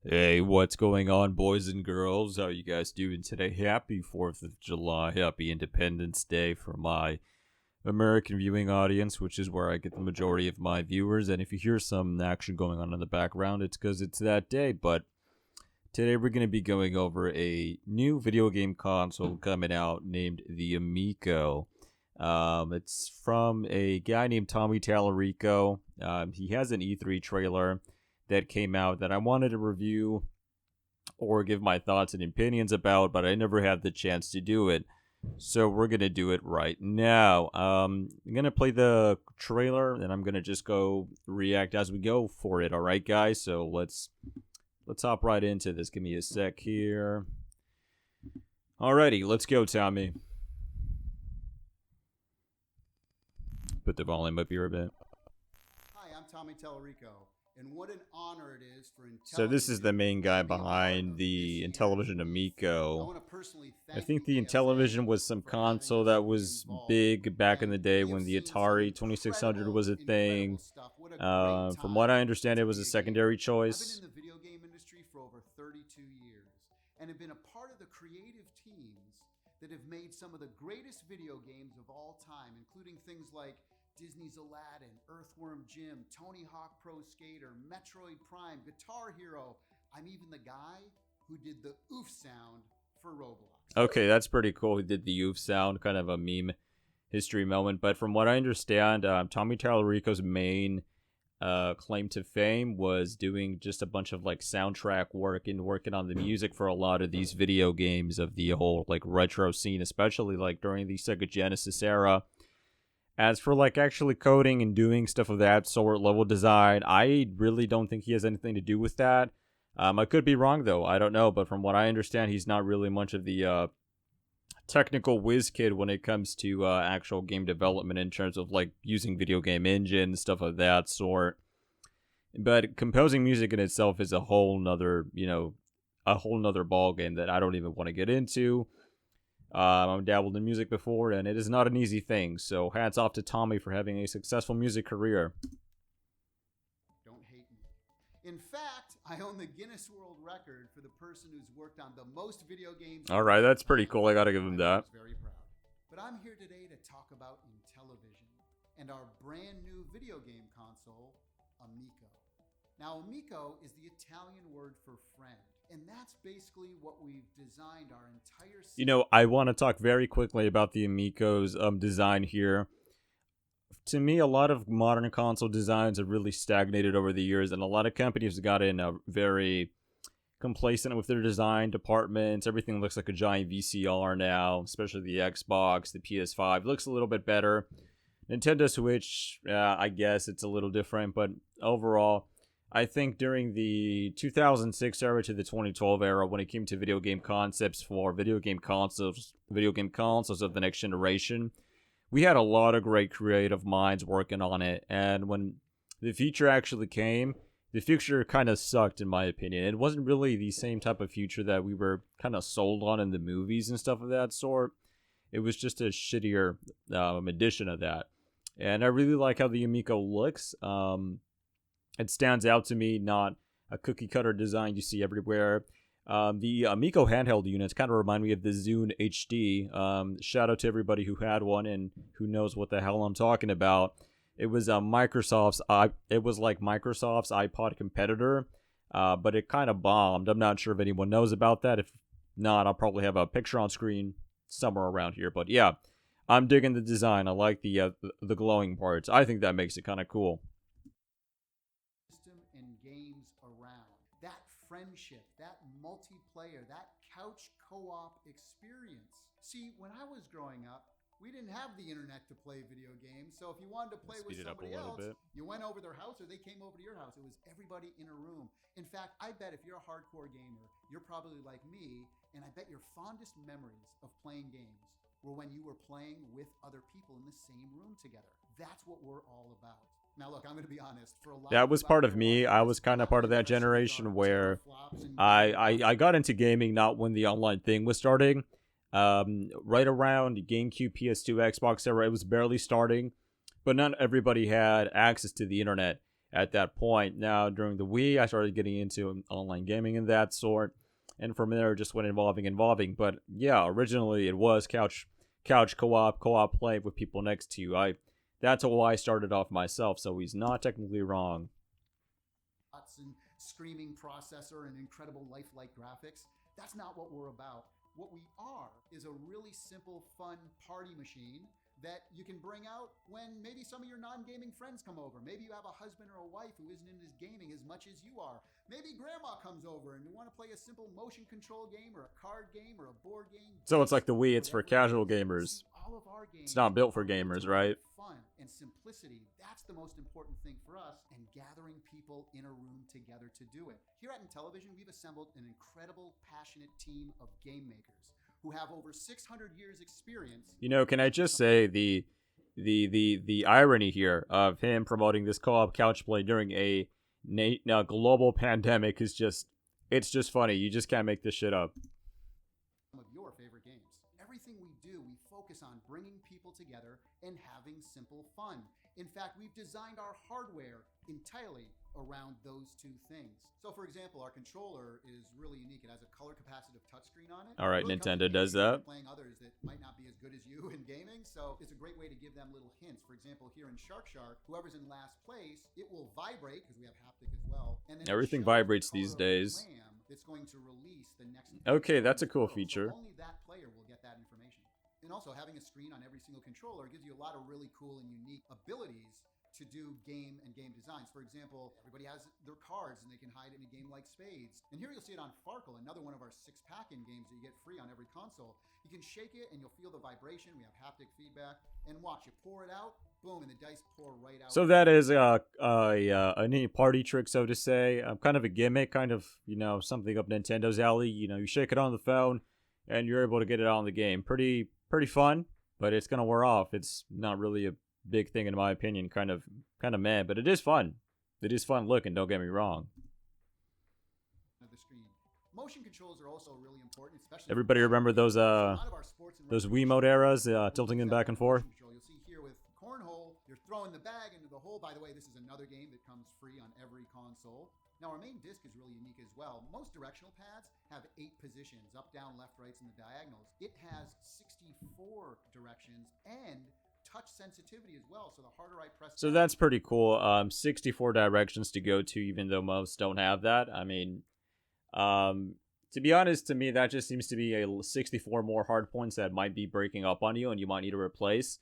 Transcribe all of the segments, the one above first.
Hey, what's going on, boys and girls? How you guys doing today? Happy 4th of July. Happy Independence Day for my American viewing audience, which is where I get the majority of my viewers. And if you hear some action going on in the background, it's because it's that day. But today we're going to be going over a new video game console coming out named the Amico. It's from a guy named Tommy Tallarico. He has an E3 trailer that came out that I wanted to review or give my thoughts and opinions about, but I never had the chance to do it. So we're gonna do it right now. I'm gonna play the trailer, and I'm gonna just go react as we go for it. All right, guys. So let's hop right into this. Give me a sec here. Alrighty, let's go, Tommy. Put the volume up here a bit. Hi, I'm Tommy Tallarico, and what an honor it is for So this is the main guy behind the Intellivison Amico. I think the Intellivision was some console that was big back in the day when the Atari 2600 was a thing. From what I understand, it was a secondary choice. I've been in the video game industry for over 32 years and have been a part of the creative teams that have made some of the greatest video games of all time, including things like Disney's Aladdin, Earthworm Jim, Tony Hawk Pro Skater, Metroid Prime, Guitar Hero. I'm even the guy who did the oof sound for Roblox. Okay, that's pretty cool. He did the oof sound, kind of a meme history moment. But from what I understand, Tommy Tallarico's main claim to fame was doing just a bunch of like soundtrack work and working on the music for a lot of these video games of the whole like retro scene, especially like during the Sega Genesis era. As for like actually coding and doing stuff of that sort, level design, I really don't think he has anything to do with that. I could be wrong though, I don't know, but from what I understand, he's not really much of the technical whiz kid when it comes to actual game development in terms of like using video game engines, stuff of that sort. But composing music in itself is a whole nother, a whole nother ball game that I don't even want to get into. I've dabbled in music before, and it is not an easy thing. So hats off to Tommy for having a successful music career. Don't hate me. In fact, I own the Guinness World Record for the person who's worked on the most video games. All right, that's pretty cool. I gotta give him that. Very proud. But I'm here today to talk about Intellivision and our brand new video game console, Amico. Now, Amico is the Italian word for friend. And that's basically what we've designed our entire... I want to talk very quickly about the Amico's design here. To me, a lot of modern console designs have really stagnated over the years, and a lot of companies have gotten very complacent with their design departments. Everything looks like a giant VCR now, especially the Xbox, the PS5. Looks a little bit better. Nintendo Switch, I guess it's a little different, but overall... I think during the 2006 era to the 2012 era, when it came to video game concepts for video game consoles of the next generation, we had a lot of great creative minds working on it. And when the future actually came, the future kind of sucked, in my opinion. It wasn't really the same type of future that we were kind of sold on in the movies and stuff of that sort. It was just a shittier edition of that. And I really like how the Amico looks. It stands out to me, not a cookie cutter design you see everywhere. The Amico handheld units kind of remind me of the Zune HD. Shout out to everybody who had one and who knows what the hell I'm talking about. It was Microsoft's iPod competitor, but it kind of bombed. I'm not sure if anyone knows about that. If not, I'll probably have a picture on screen somewhere around here. But yeah, I'm digging the design. I like the glowing parts. I think that makes it kind of cool. That friendship, that multiplayer, that couch co-op experience. See, when I was growing up, we didn't have the internet to play video games, so if you wanted to play with somebody else, you went over their house or they came over to your house. It was everybody in a room. In fact, I bet if you're a hardcore gamer, you're probably like me, and I bet your fondest memories of playing games were when you were playing with other people in the same room together. That's what we're all about. Now, look, I'm going to be honest. That was part of me. I was kind of part of that generation where I got into gaming not when the online thing was starting. Right around GameCube, PS2, Xbox era, it was barely starting. But not everybody had access to the internet. at that point. Now, during the Wii, I started getting into online gaming and that sort, and from there, it just went evolving. But yeah, originally it was couch co-op play with people next to you. That's how I started off myself, so he's not technically wrong. And screaming processor and incredible lifelike graphics. That's not what we're about. What we are is a really simple, fun party machine that you can bring out when maybe some of your non-gaming friends come over. Maybe you have a husband or a wife who isn't into gaming as much as you are. Maybe grandma comes over and you want to play a simple motion control game or a card game or a board game. So it's like the Wii, it's for casual gamers. All of our games, it's not built for gamers, right? Fun and simplicity. That's the most important thing for us, and gathering people in a room together to do it. Here at Intellivison, we've assembled an incredible, passionate team of game makers who have over 600 years experience. You know, can I just say the irony here of him promoting this co-op couch play during a global pandemic is it's just funny. You just can't make this shit up. Some of your favorite games. Everything we do, we focus on bringing people together and having simple fun. In fact, we've designed our hardware entirely around those two things. So for example, our controller is really unique. It has a color capacitive touchscreen on it. All right, really Nintendo does that. Playing others that might not be as good as you in gaming, so it's a great way to give them little hints. For example, here in Shark, whoever's in last place, it will vibrate because we have haptic as well. And then everything vibrates these days. It's going to release the next. Okay, that's a cool feature. So only that player will get that information. And also, having a screen on every single controller gives you a lot of really cool and unique abilities to do game designs. For example, everybody has their cards and they can hide it in a game like Spades. And here you'll see it on Farkle, another one of our 6-pack-in games that you get free on every console. You can shake it and you'll feel the vibration. We have haptic feedback. And watch, you pour it out, boom, and the dice pour right out. So that is a neat party trick, so to say. Kind of a gimmick, kind of, something up Nintendo's alley. You shake it on the phone and you're able to get it on the game. Pretty fun, but it's gonna wear off. It's not really a big thing in my opinion. Kind of meh, but it is fun. It is fun looking. Don't get me wrong. The screen. Motion controls are also really important, especially. Everybody remember those Wiimote eras, tilting them back and forth. You'll see here with cornhole, you're throwing the bag into the hole. By the way, this is another game that comes free on every console. Now, our main disc is really unique as well. Most directional pads have 8 positions, up, down, left, rights, and the diagonals. It has 64 directions and touch sensitivity as well, so the harder I press. So that's pretty cool. 64 directions to go to, even though most don't have that. I mean, to be honest, to me, that just seems to be 64 more hard points that might be breaking up on you and you might need to replace.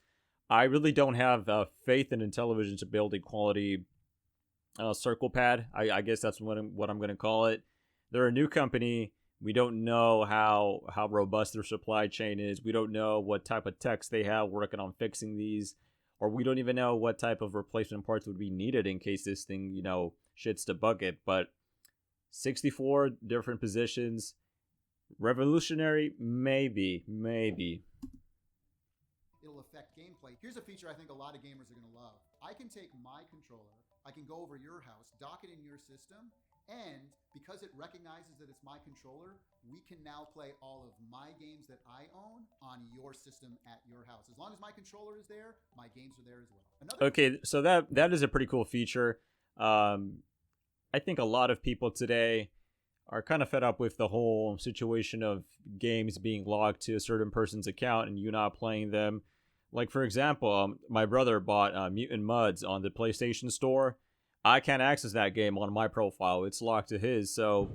I really don't have faith in Intellivision to build a quality circle pad. I guess that's what I'm going to call it. They're a new company. We don't know how robust their supply chain is. We don't know what type of techs they have working on fixing these, or we don't even know what type of replacement parts would be needed in case this thing, shits the bucket. But 64 different positions, revolutionary, maybe. It'll affect gameplay. Here's a feature I think a lot of gamers are going to love. I can take my controller, I can go over your house, dock it in your system, and because it recognizes that it's my controller, we can now play all of my games that I own on your system at your house. As long as my controller is there, my games are there as well. Okay, so that is a pretty cool feature. I think a lot of people today are kind of fed up with the whole situation of games being logged to a certain person's account and you not playing them. Like, for example, my brother bought Mutant Mudds on the PlayStation Store. I can't access that game on my profile. It's locked to his. So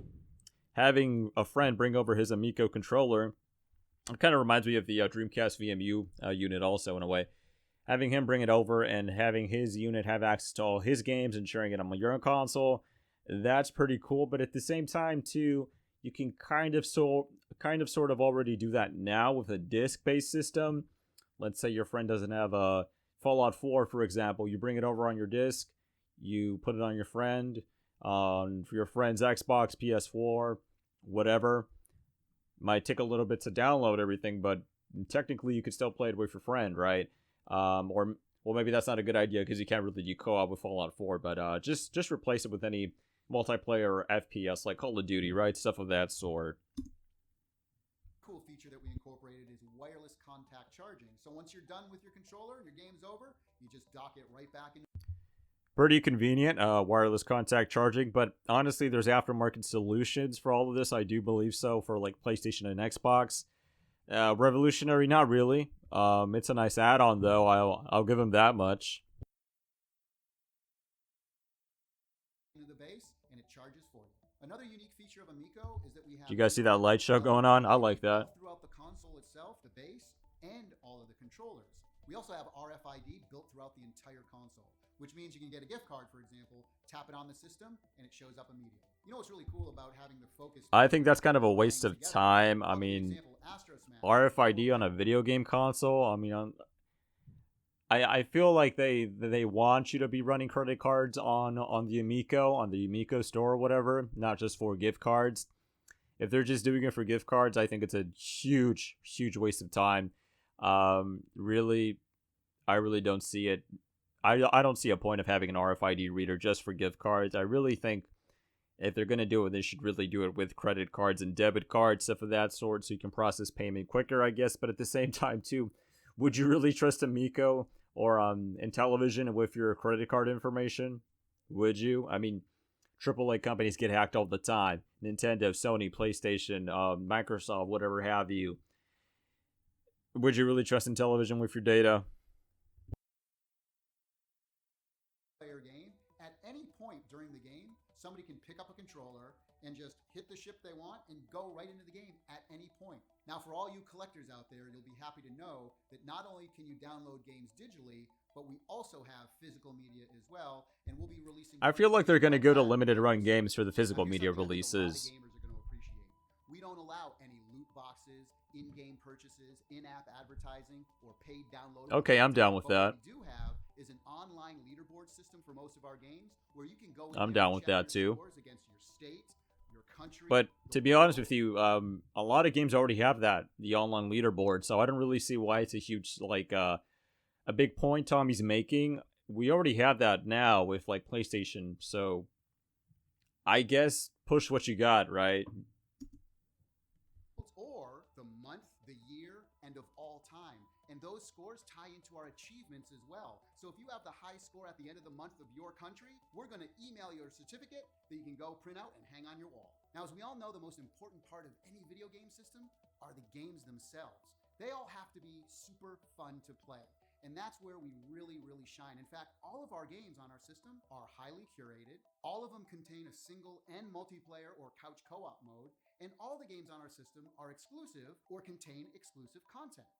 having a friend bring over his Amico controller, it kind of reminds me of the Dreamcast VMU unit also in a way. Having him bring it over and having his unit have access to all his games and sharing it on your console, that's pretty cool. But at the same time, too, you can kind of sort of already do that now with a disc-based system. Let's say your friend doesn't have a Fallout 4, for example. You bring it over on your disc. You put it on your friend, for your friend's Xbox, PS4, whatever. Might take a little bit to download everything, but technically you could still play it with your friend, right? Or maybe that's not a good idea because you can't really do co-op with Fallout 4, but just replace it with any multiplayer or FPS like Call of Duty, right? Stuff of that sort. Cool feature that we incorporated is wireless contact charging. So once you're done with your controller, your game's over, you just dock it right back in. Pretty convenient, wireless contact charging, but honestly, there's aftermarket solutions for all of this. I do believe so for like PlayStation and Xbox. Revolutionary, not really. It's a nice add-on though. I'll give them that much. Into the base, and it charges for you. Another unique feature of Amico is that we Do have you guys see that light show going on? I like that. all throughout the console itself, the base, and all of the controllers. We also have RFID built throughout the entire console, which means you can get a gift card, for example, tap it on the system, and it shows up immediately. You know what's really cool about having the focus? I think that's kind of a waste of together? time. I Well, for mean, example, Astro Smash. RFID on a video game console. I mean, I feel like they want you to be running credit cards on the Amico store or whatever, not just for gift cards. If they're just doing it for gift cards, I think it's a huge waste of time. Really, I really don't see it. I don't see a point of having an RFID reader just for gift cards. I really think if they're gonna do it, they should really do it with credit cards and debit cards, stuff of that sort, so you can process payment quicker, I guess. But at the same time, too, would you really trust Amico or Intellivision with your credit card information? Would you? I mean, AAA companies get hacked all the time. Nintendo, Sony, PlayStation, Microsoft, whatever have you. Would you really trust Intellivision with your data? Player game, at any point during the game, somebody can pick up a controller and just hit the ship they want and go right into the game at any point. Now, for all you collectors out there, you'll be happy to know that not only can you download games digitally, but we also have physical media as well, and we'll be releasing. I feel like they're going to go to limited run games for the physical media releases. Gamers are going to appreciate. We don't allow any loot boxes, in-game purchases, in-app advertising, or paid download. Okay, I'm down with that. What we do have is an online leaderboard system for most of our games where you can go. I'm down with that too. Against your state, your country. But to be honest with you, a lot of games already have that, the online leaderboard. So I don't really see why it's a huge a big point Tommy's making. We already have that now with like PlayStation. So I guess push what you got, right? Or the month, the year, and of all time. And those scores tie into our achievements as well. So if you have the high score at the end of the month of your country, we're going to email you a certificate that you can go print out and hang on your wall. Now, as we all know, the most important part of any video game system are the games themselves. They all have to be super fun to play. And that's where we really shine. In fact, all of our games on our system are highly curated. All of them contain a single and multiplayer or couch co-op mode. And all the games on our system are exclusive or contain exclusive content.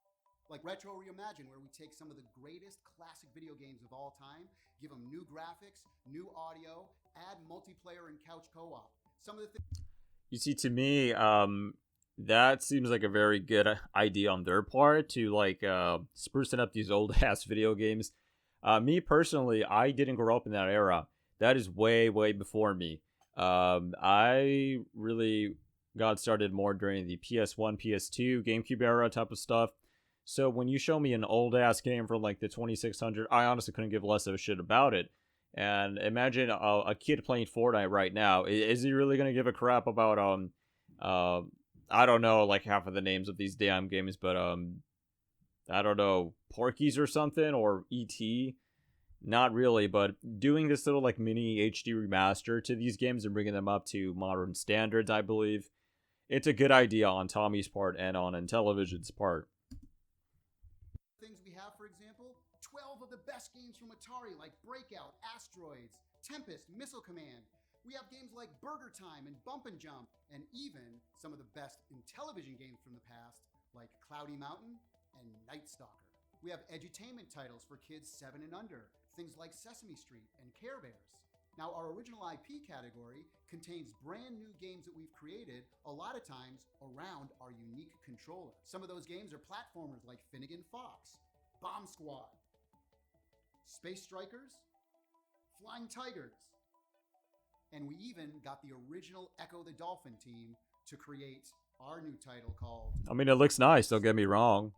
Like Retro Reimagine, where we take some of the greatest classic video games of all time, give them new graphics, new audio, add multiplayer and couch co-op. Some of the things. You see, to me, that seems like a very good idea on their part to like sprucing up these old ass video games. Me personally, I didn't grow up in that era. That is way before me. I really got started more during the PS1, PS2, GameCube era type of stuff. So when you show me an old ass game from like the 2600, I honestly couldn't give less of a shit about it. And imagine a kid playing Fortnite right now. Is he really gonna give a crap about I don't know like half of the names of these damn games, but I don't know, Porky's or something, or E.T. Not really, but doing this little like mini HD remaster to these games and bringing them up to modern standards, I believe it's a good idea on Tommy's part and on Intellivision's part. Things we have, for example, 12 of the best games from Atari like Breakout, Asteroids, Tempest, Missile Command. We have games like Burger Time and Bump and Jump, and even some of the best Intellivision games from the past like Cloudy Mountain and Night Stalker. We have edutainment titles for kids 7 and under, things like Sesame Street and Care Bears. Now, our original IP category contains brand new games that we've created, a lot of times around our unique controller. Some of those games are platformers like Finnegan Fox, Bomb Squad, Space Strikers, Flying Tigers. And we even got the original Echo the Dolphin team to create our new title called... I mean, it looks nice, don't get me wrong.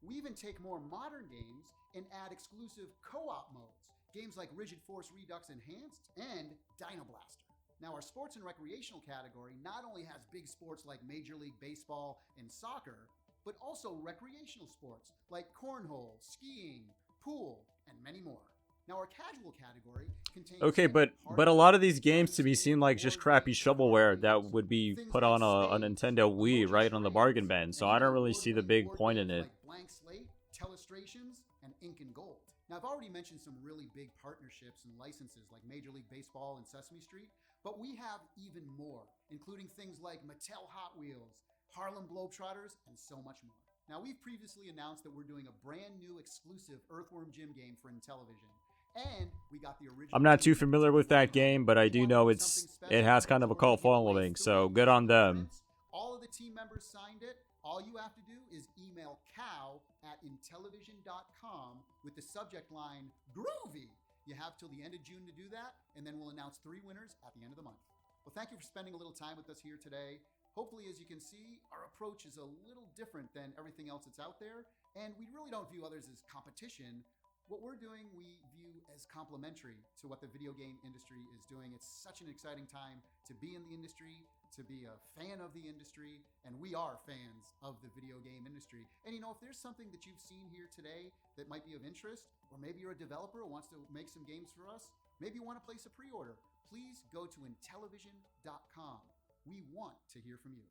We even take more modern games and add exclusive co-op modes. Games like Rigid Force Redux Enhanced and Dino Blaster. Now, our sports and recreational category not only has big sports like Major League Baseball and soccer, but also recreational sports like cornhole, skiing, pool, and many more. Now, our casual category contains Okay, but a hardware, lot of these games to me joysticks, seem like just board crappy games, card shovelware that games, would be things put like on a spades, Nintendo Wii, emoji right, on the bargain charades, bin. So and I even don't really see the award-winning big board point in games it. like Blank Slate, Telestrations, and Ink and Gold. Now, I've already mentioned some really big partnerships and licenses like Major League Baseball and Sesame Street, but we have even more, including things like Mattel Hot Wheels, Harlem Globetrotters, and so much more. Now, we've previously announced that we're doing a brand new exclusive Earthworm Jim game for Intellivision. And we got the I'm original not too team from familiar with that Intellivision. game, but I We do wanted to know do something it special, has kind of so a we're going cult to give away following. So 3 good on digital them. prints. All of the team members signed it. All you have to do is email cow@intellivision.com with the subject line groovy. You have till the end of June to do that, and then we'll announce 3 winners at the end of the month. Well, thank you for spending a little time with us here today. Hopefully, as you can see, our approach is a little different than everything else that's out there, and we really don't view others as competition. What we're doing, we view as complementary to what the video game industry is doing. It's such an exciting time to be in the industry, to be a fan of the industry, and we are fans of the video game industry. And if there's something that you've seen here today that might be of interest, or maybe you're a developer who wants to make some games for us, maybe you want to place a pre-order, please go to Intellivision.com. We want to hear from you.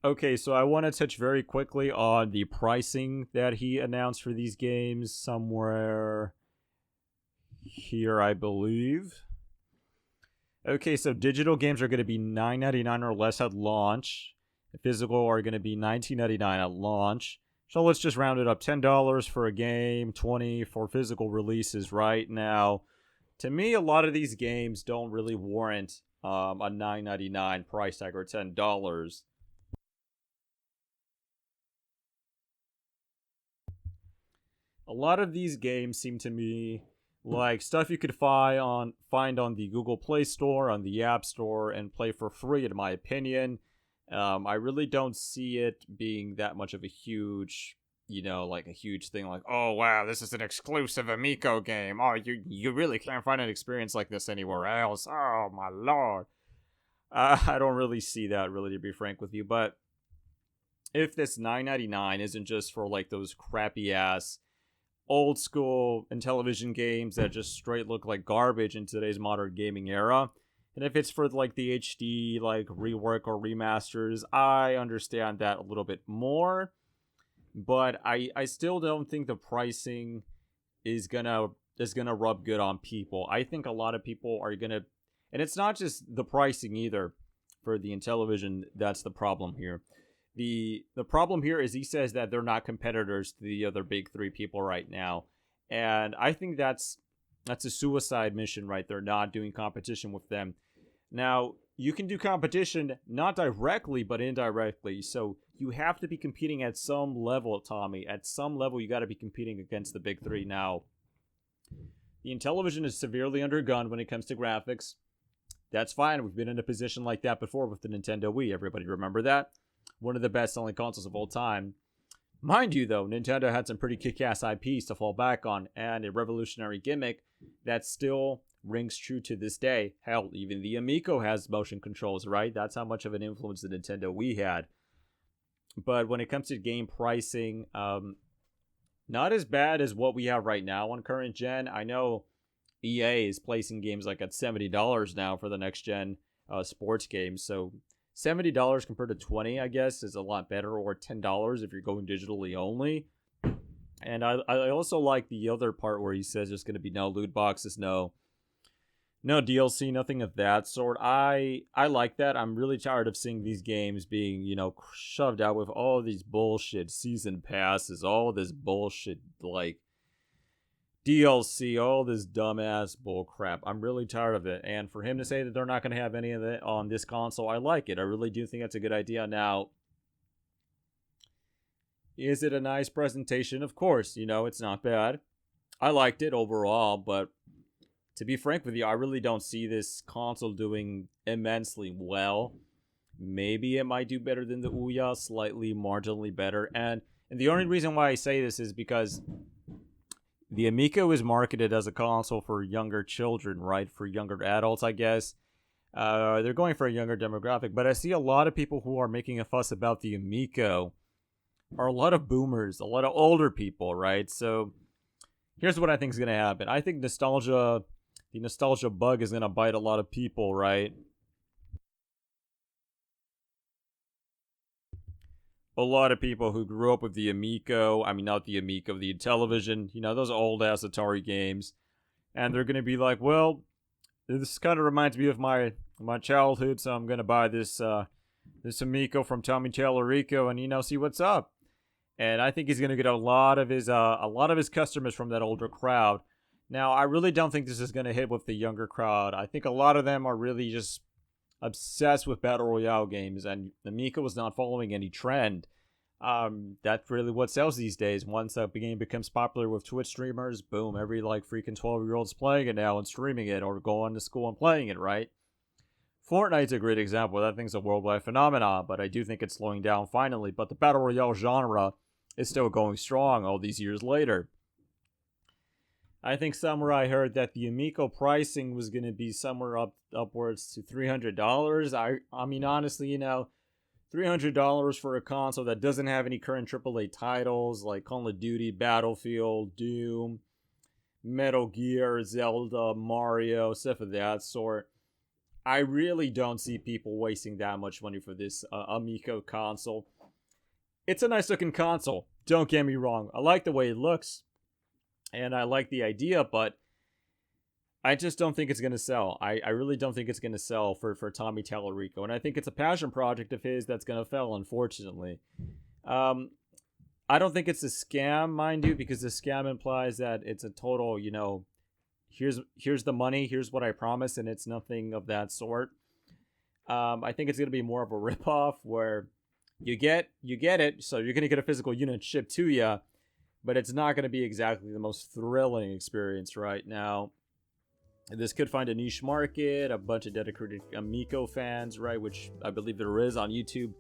Okay, so I want to touch very quickly on the pricing that he announced for these games somewhere here, I believe. Okay, so digital games are going to be $9.99 or less at launch. Physical are going to be $19.99 at launch. So let's just round it up. $10 for a game, $20 for physical releases right now. To me, a lot of these games don't really warrant a $9.99 price tag or $10. A lot of these games seem to me like stuff you could find on the Google Play Store, on the App Store, and play for free, in my opinion. I really don't see it being that much of a huge, like a huge thing like, oh, wow, this is an exclusive Amico game. Oh, you really can't find an experience like this anywhere else. Oh, my lord. I don't really see that, really, to be frank with you. But if this $9.99 isn't just for, like, those crappy-ass old school Intellivision games that just straight look like garbage in today's modern gaming era, and if it's for like the HD like rework or remasters, I understand that a little bit more, but I still don't think the pricing is gonna rub good on people. I think a lot of people are gonna, and it's not just the pricing either for the Intellivision that's the problem here. The problem here is he says that they're not competitors to the other big 3 people right now. And I think that's a suicide mission right there, not doing competition with them. Now, you can do competition not directly, but indirectly. So you have to be competing at some level, Tommy. At some level, you got to be competing against the big 3. Now, the Intellivision is severely undergunned when it comes to graphics. That's fine. We've been in a position like that before with the Nintendo Wii. Everybody remember that? One of the best-selling consoles of all time. Mind you, though, Nintendo had some pretty kick-ass IPs to fall back on, and a revolutionary gimmick that still rings true to this day. Hell, even the Amico has motion controls, right? That's how much of an influence the Nintendo Wii had. But when it comes to game pricing, not as bad as what we have right now on current gen. I know EA is placing games like at $70 now for the next gen sports games, so $70 compared to $20, I guess, is a lot better, or $10 if you're going digitally only. And I also like the other part where he says there's going to be no loot boxes, no DLC, nothing of that sort. I like that. I'm really tired of seeing these games being, shoved out with all these bullshit season passes, all this bullshit, like, DLC, all this dumbass bullcrap. I'm really tired of it. And for him to say that they're not going to have any of it on this console, I like it. I really do think that's a good idea. Now, is it a nice presentation? Of course, it's not bad. I liked it overall, but to be frank with you, I really don't see this console doing immensely well. Maybe it might do better than the Ouya, slightly marginally better. And the only reason why I say this is because the Amico is marketed as a console for younger children, right? For younger adults, I guess. They're going for a younger demographic, but I see a lot of people who are making a fuss about the Amico are a lot of boomers, a lot of older people, right? So here's what I think is going to happen. I think the nostalgia bug is going to bite a lot of people, right? A lot of people who grew up with the Amico, I mean, not the Amico, the Intellivision, those old ass Atari games. And they're going to be like, well, this kind of reminds me of my childhood, so I'm going to buy this Amico from Tommy Tallarico and, see what's up. And I think he's going to get a lot of his customers from that older crowd. Now, I really don't think this is going to hit with the younger crowd. I think a lot of them are really just obsessed with battle royale games, and Amico is not following any trend. That's really what sells these days. Once a game becomes popular with Twitch streamers, boom, every freaking 12-year-old's playing it now and streaming it or going to school and playing it, right? Fortnite's a great example. That thing's a worldwide phenomenon, but I do think it's slowing down finally. But the battle royale genre is still going strong all these years later. I think somewhere I heard that the Amico pricing was going to be somewhere upwards to $300. I mean, honestly, $300 for a console that doesn't have any current AAA titles like Call of Duty, Battlefield, Doom, Metal Gear, Zelda, Mario, stuff of that sort. I really don't see people wasting that much money for this Amico console. It's a nice looking console, don't get me wrong. I like the way it looks, and I like the idea, but I just don't think it's going to sell. I really don't think it's going to sell for Tommy Tallarico, and I think it's a passion project of his that's going to fail, unfortunately. I don't think it's a scam, mind you, because the scam implies that it's a total, here's the money, here's what I promise, and it's nothing of that sort. I think it's going to be more of a ripoff where you get it, so you're going to get a physical unit shipped to you, but it's not going to be exactly the most thrilling experience right now. This could find a niche market, a bunch of dedicated Amico fans, right, which I believe there is on YouTube,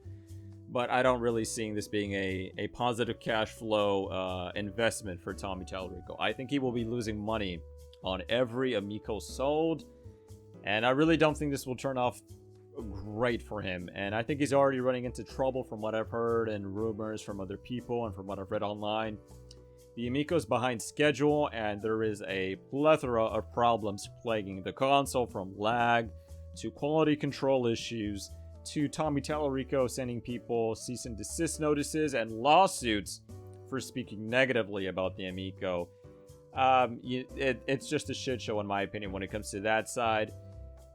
but I don't really see this being a positive cash flow investment for Tommy Tallarico. I think he will be losing money on every Amico sold, and I really don't think this will turn off great for him, and I think he's already running into trouble from what I've heard and rumors from other people and from what I've read online. The Amico's behind schedule, and there is a plethora of problems plaguing the console, from lag to quality control issues to Tommy Tallarico sending people cease and desist notices and lawsuits for speaking negatively about the Amico. It's just a shit show in my opinion when it comes to that side.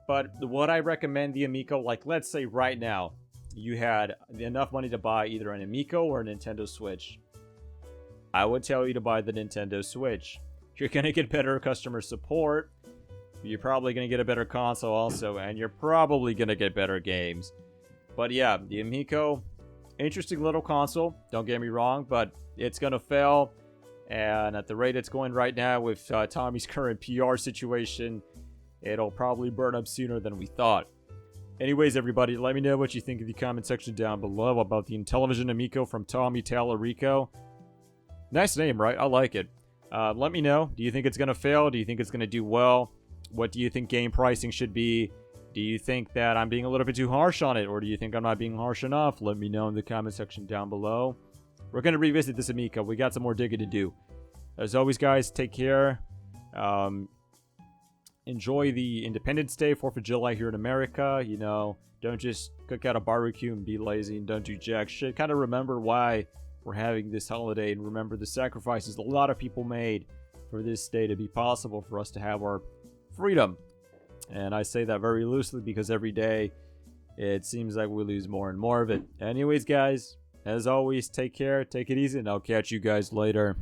But what I recommend the Amico, let's say right now, you had enough money to buy either an Amico or a Nintendo Switch. I would tell you to buy the Nintendo Switch. You're going to get better customer support. You're probably going to get a better console also, and you're probably going to get better games. But yeah, the Amico, interesting little console, don't get me wrong, but it's going to fail. And at the rate it's going right now with Tommy's current PR situation, it'll probably burn up sooner than we thought. Anyways, everybody, let me know what you think in the comment section down below about the Intellivison Amico from Tommy Tallarico. Nice name, right? I like it. Let me know. Do you think it's going to fail? Do you think it's going to do well? What do you think game pricing should be? Do you think that I'm being a little bit too harsh on it? Or do you think I'm not being harsh enough? Let me know in the comment section down below. We're going to revisit this Amico. We got some more digging to do. As always, guys, take care. Enjoy the Independence Day, 4th of July here in America. Don't just cook out a barbecue and be lazy and don't do jack shit. Kind of remember why we're having this holiday and remember the sacrifices a lot of people made for this day to be possible for us to have our freedom. And I say that very loosely because every day it seems like we lose more and more of it. Anyways, guys, as always, take care, take it easy, and I'll catch you guys later.